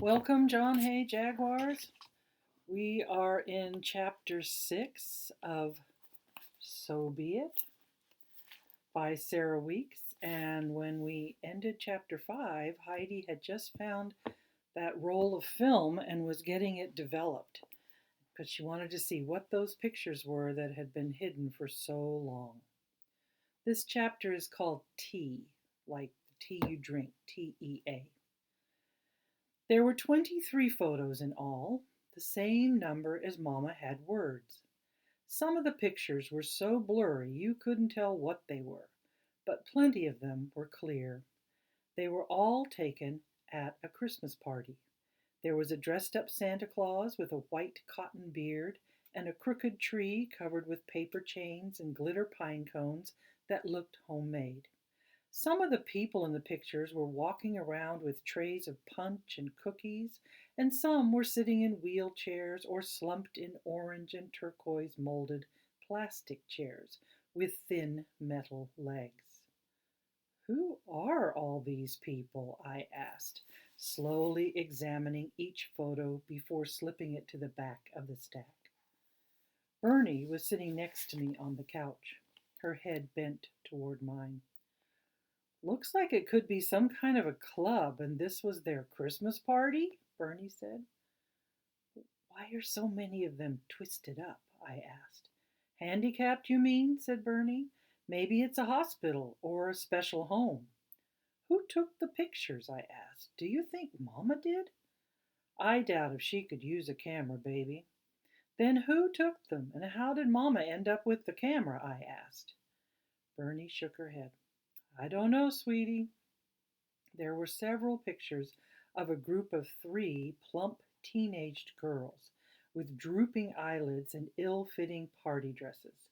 Welcome, John Hay Jaguars. We are in chapter 6 of So Be It by Sarah Weeks. And when we ended chapter 5, Heidi had just found that roll of film and was getting it developed because she wanted to see what those pictures were that had been hidden for so long. This chapter is called Tea, like the tea you drink, Tea. There were 23 photos in all, the same number as Mama had words. Some of the pictures were so blurry you couldn't tell what they were, but plenty of them were clear. They were all taken at a Christmas party. There was a dressed-up Santa Claus with a white cotton beard and a crooked tree covered with paper chains and glitter pine cones that looked homemade. Some of the people in the pictures were walking around with trays of punch and cookies, and some were sitting in wheelchairs or slumped in orange and turquoise molded plastic chairs with thin metal legs. "Who are all these people?" I asked, slowly examining each photo before slipping it to the back of the stack. Bernie was sitting next to me on the couch, her head bent toward mine. "Looks like it could be some kind of a club, and this was their Christmas party," Bernie said. "Why are so many of them twisted up?" I asked. "Handicapped, you mean?" said Bernie. "Maybe it's a hospital or a special home." "Who took the pictures?" I asked. "Do you think Mama did?" "I doubt if she could use a camera, baby." "Then who took them, and how did Mama end up with the camera?" I asked. Bernie shook her head. "I don't know, sweetie." There were several pictures of a group of 3 plump teenaged girls with drooping eyelids and ill-fitting party dresses,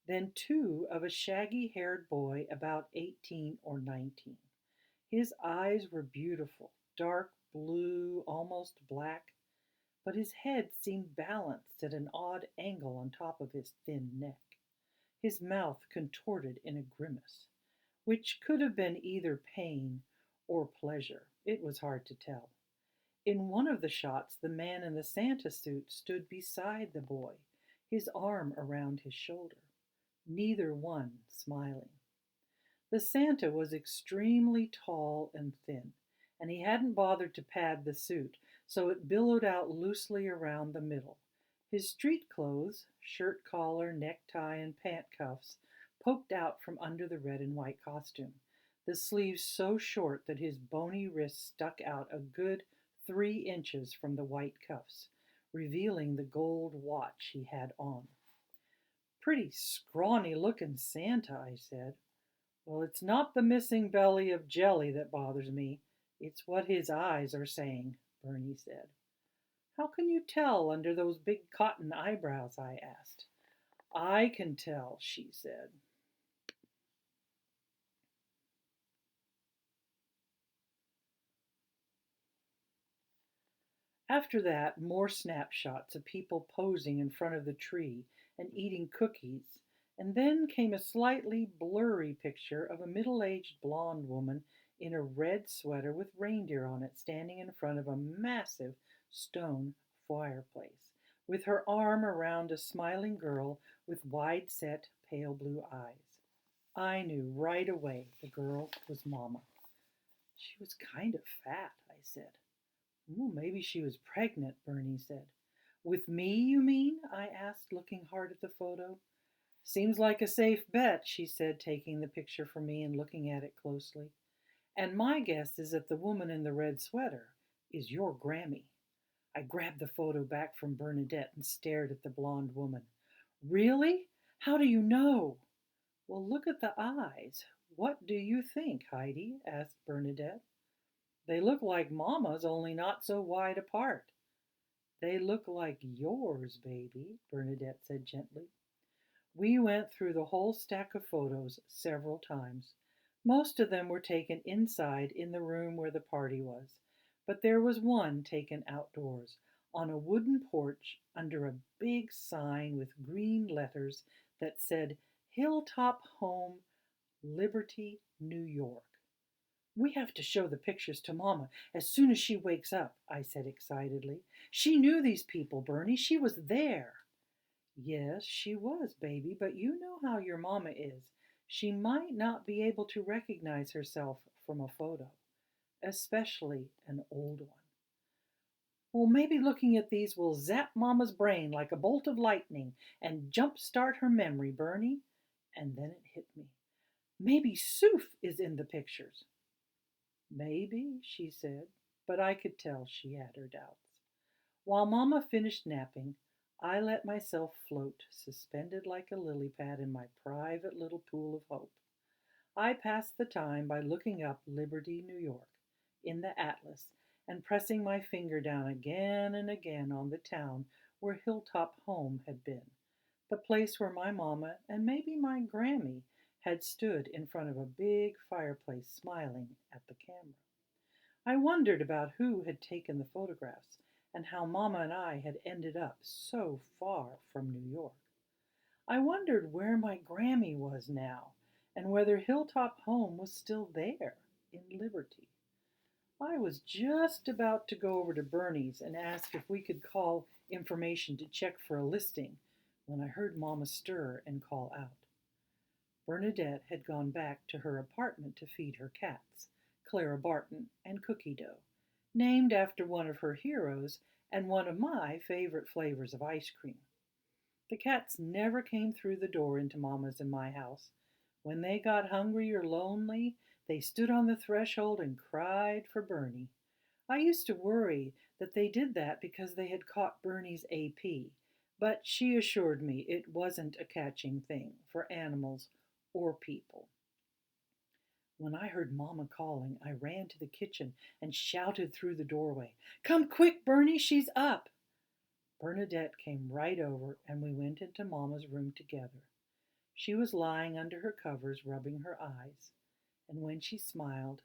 then 2 of a shaggy-haired boy about 18 or 19. His eyes were beautiful, dark blue, almost black, but his head seemed balanced at an odd angle on top of his thin neck. His mouth contorted in a grimace, which could have been either pain or pleasure. It was hard to tell. In one of the shots, the man in the Santa suit stood beside the boy, his arm around his shoulder, neither one smiling. The Santa was extremely tall and thin, and he hadn't bothered to pad the suit, so it billowed out loosely around the middle. His street clothes, shirt collar, necktie, and pant cuffs, poked out from under the red and white costume, the sleeves so short that his bony wrists stuck out a good 3 inches from the white cuffs, revealing the gold watch he had on. "Pretty scrawny looking Santa," I said. "Well, it's not the missing belly of jelly that bothers me. It's what his eyes are saying," Bernie said. "How can you tell under those big cotton eyebrows?" I asked. "I can tell," she said. After that, more snapshots of people posing in front of the tree and eating cookies, and then came a slightly blurry picture of a middle-aged blonde woman in a red sweater with reindeer on it standing in front of a massive stone fireplace, with her arm around a smiling girl with wide-set pale blue eyes. I knew right away the girl was Mama. "She was kind of fat," I said. "Ooh, maybe she was pregnant," Bernie said. "With me, you mean?" I asked, looking hard at the photo. "Seems like a safe bet," she said, taking the picture from me and looking at it closely. "And my guess is that the woman in the red sweater is your Grammy." I grabbed the photo back from Bernadette and stared at the blonde woman. "Really? How do you know?" "Well, look at the eyes. What do you think, Heidi?" asked Bernadette. "They look like Mama's, only not so wide apart." "They look like yours, baby," Bernadette said gently. We went through the whole stack of photos several times. Most of them were taken inside in the room where the party was, but there was one taken outdoors, on a wooden porch under a big sign with green letters that said Hilltop Home, Liberty, New York. We have to show the pictures to Mama as soon as she wakes up, I said excitedly. She knew these people, Bernie. She was there. Yes, she was, baby, but you know how your mama is. She might not be able to recognize herself from a photo, especially an old one. Well, maybe looking at these will zap Mama's brain like a bolt of lightning and jumpstart her memory, Bernie. And then it hit me. Maybe Soof is in the pictures. Maybe, she said, but I could tell she had her doubts. While Mama finished napping, I let myself float, suspended like a lily pad in my private little pool of hope. I passed the time by looking up Liberty, New York, in the atlas, and pressing my finger down again and again on the town where Hilltop Home had been, the place where my mama and maybe my Grammy had stood in front of a big fireplace smiling at the camera. I wondered about who had taken the photographs and how Mama and I had ended up so far from New York. I wondered where my Grammy was now and whether Hilltop Home was still there in Liberty. I was just about to go over to Bernie's and ask if we could call information to check for a listing when I heard Mama stir and call out. Bernadette had gone back to her apartment to feed her cats, Clara Barton and Cookie Dough, named after one of her heroes and one of my favorite flavors of ice cream. The cats never came through the door into Mama's and my house. When they got hungry or lonely, they stood on the threshold and cried for Bernie. I used to worry that they did that because they had caught Bernie's AP, but she assured me it wasn't a catching thing for animals or people. When I heard Mama calling, I ran to the kitchen and shouted through the doorway, "Come quick, Bernie, she's up!" Bernadette came right over and we went into Mama's room together. She was lying under her covers, rubbing her eyes, and when she saw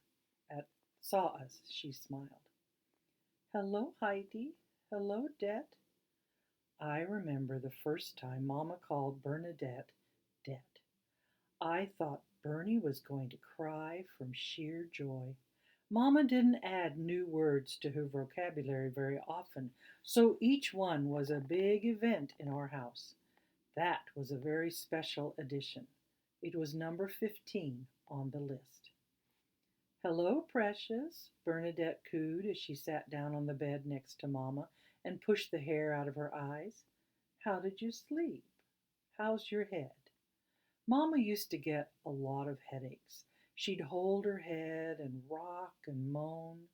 us, she smiled. "Hello, Heidi. Hello, Det." I remember the first time Mama called Bernadette Det. I thought Bernie was going to cry from sheer joy. Mama didn't add new words to her vocabulary very often, so each one was a big event in our house. That was a very special edition. It was number 15 on the list. "Hello, precious," Bernadette cooed as she sat down on the bed next to Mama and pushed the hair out of her eyes. "How did you sleep? How's your head?" Mama used to get a lot of headaches. She'd hold her head and rock and moan.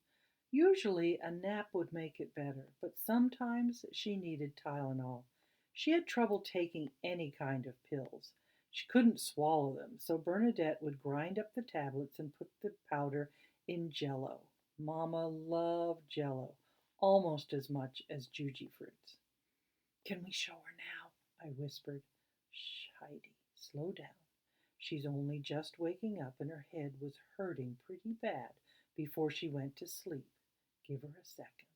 Usually a nap would make it better, but sometimes she needed Tylenol. She had trouble taking any kind of pills. She couldn't swallow them, so Bernadette would grind up the tablets and put the powder in Jello. Mama loved Jello almost as much as Juji fruits. "Can we show her now?" I whispered. "Shh, Heidi, slow down. She's only just waking up and her head was hurting pretty bad before she went to sleep. Give her a second."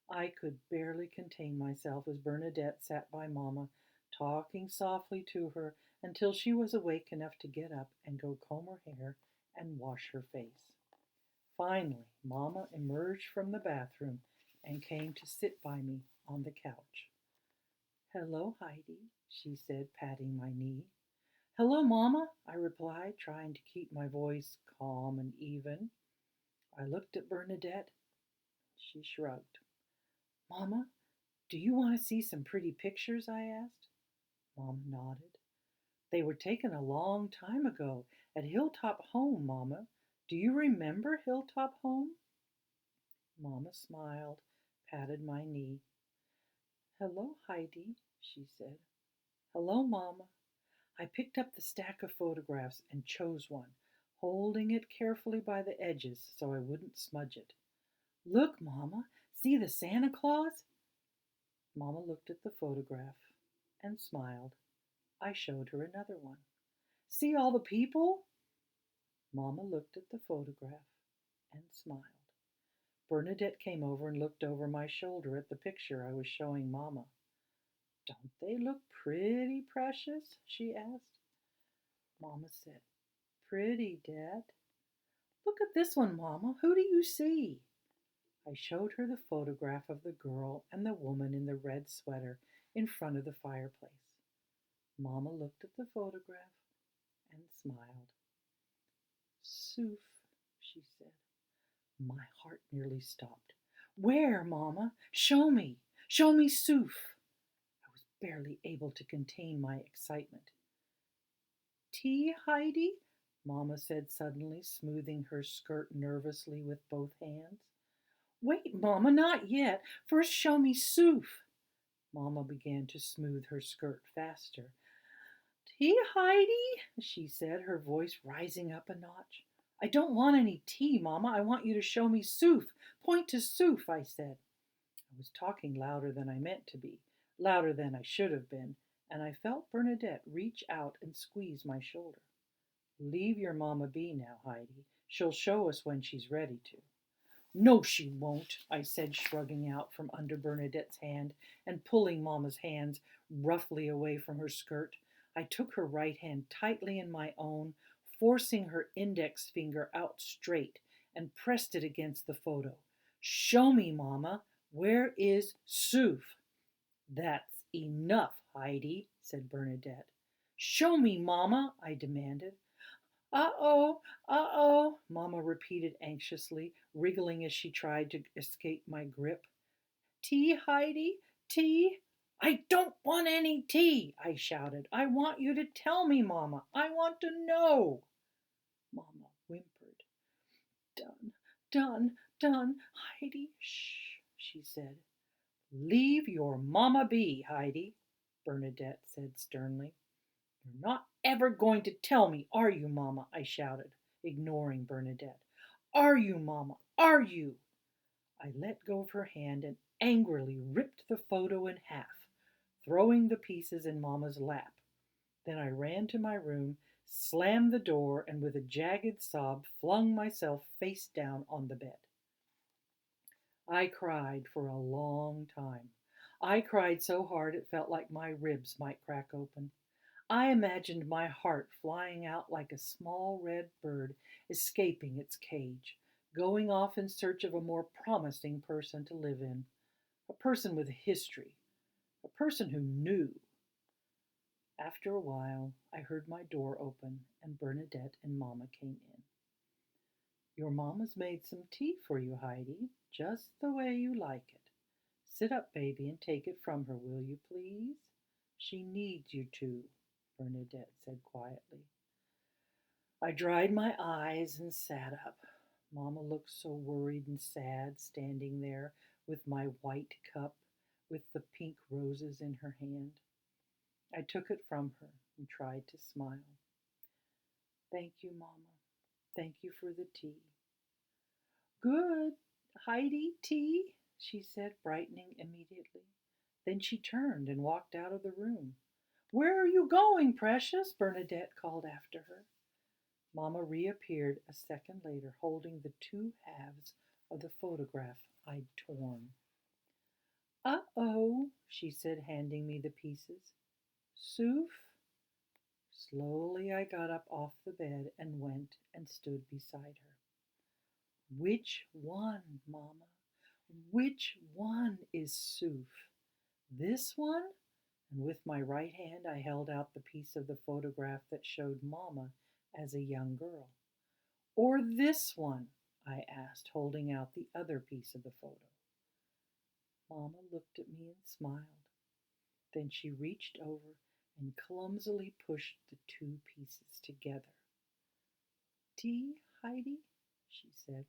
I could barely contain myself as Bernadette sat by Mama, talking softly to her until she was awake enough to get up and go comb her hair and wash her face. Finally, Mama emerged from the bathroom and came to sit by me on the couch. "Hello, Heidi," she said, patting my knee. "Hello, Mama," I replied, trying to keep my voice calm and even. I looked at Bernadette. She shrugged. "Mama, do you want to see some pretty pictures?" I asked. Mama nodded. "They were taken a long time ago at Hilltop Home, Mama. Do you remember Hilltop Home?" Mama smiled, patted my knee. "Hello, Heidi," she said. "Hello, Mama." I picked up the stack of photographs and chose one, holding it carefully by the edges so I wouldn't smudge it. "Look, Mama, see the Santa Claus?" Mama looked at the photograph and smiled. I showed her another one. "See all the people?" Mama looked at the photograph and smiled. Bernadette came over and looked over my shoulder at the picture I was showing Mama. "Don't they look pretty, precious?" she asked. Mama said, "Pretty, Dad." Look at this one, Mama. Who do you see? I showed her the photograph of the girl and the woman in the red sweater in front of the fireplace. Mama looked at the photograph and smiled. Soof, she said. My heart nearly stopped. Where, Mama? Show me. Show me Soof. I was barely able to contain my excitement. Tea, Heidi? Mama said suddenly, smoothing her skirt nervously with both hands. Wait, Mama, not yet. First show me Soof. Mama began to smooth her skirt faster. Tea, Heidi? She said, her voice rising up a notch. I don't want any tea, Mama. I want you to show me Soof. Point to Soof, I said. I was talking louder than I meant to be, louder than I should have been, and I felt Bernadette reach out and squeeze my shoulder. Leave your Mama be now, Heidi. She'll show us when she's ready to. No, she won't, I said, shrugging out from under Bernadette's hand and pulling Mama's hands roughly away from her skirt. I took her right hand tightly in my own, forcing her index finger out straight, and pressed it against the photo. Show me, Mama. Where is Soof? That's enough, Heidi, said Bernadette. Show me, Mama, I demanded. Uh-oh, uh-oh, Mama repeated anxiously, wriggling as she tried to escape my grip. Tea, Heidi? Tea? I don't want any tea, I shouted. I want you to tell me, Mama. I want to know. Mama whimpered. Done, done, done. Heidi, shh, she said. Leave your Mama be, Heidi, Bernadette said sternly. You're not ever going to tell me, are you, Mama? I shouted, ignoring Bernadette. Are you, Mama? Are you? I let go of her hand and angrily ripped the photo in half, throwing the pieces in Mama's lap. Then I ran to my room, slammed the door, and with a jagged sob flung myself face down on the bed. I cried for a long time. I cried so hard it felt like my ribs might crack open. I imagined my heart flying out like a small red bird escaping its cage, going off in search of a more promising person to live in, a person with a history, a person who knew. After a while, I heard my door open and Bernadette and Mama came in. Your Mama's made some tea for you, Heidi, just the way you like it. Sit up, baby, and take it from her, will you, please? She needs you to, Bernadette said quietly. I dried my eyes and sat up. Mama looked so worried and sad, standing there with my white cup with the pink roses in her hand. I took it from her and tried to smile. Thank you, Mama. Thank you for the tea. Good, Heidi, tea, she said, brightening immediately. Then she turned and walked out of the room. Where are you going, precious? Bernadette called after her. Mama reappeared a second later, holding the two halves of the photograph I'd torn. Uh-oh, she said, handing me the pieces. Soof? Slowly I got up off the bed and went and stood beside her. Which one, Mama? Which one is Soof? This one? And with my right hand I held out the piece of the photograph that showed Mama as a young girl. Or this one? I asked, holding out the other piece of the photo. Mama looked at me and smiled. Then she reached over and clumsily pushed the two pieces together. Tea, Heidi? She said.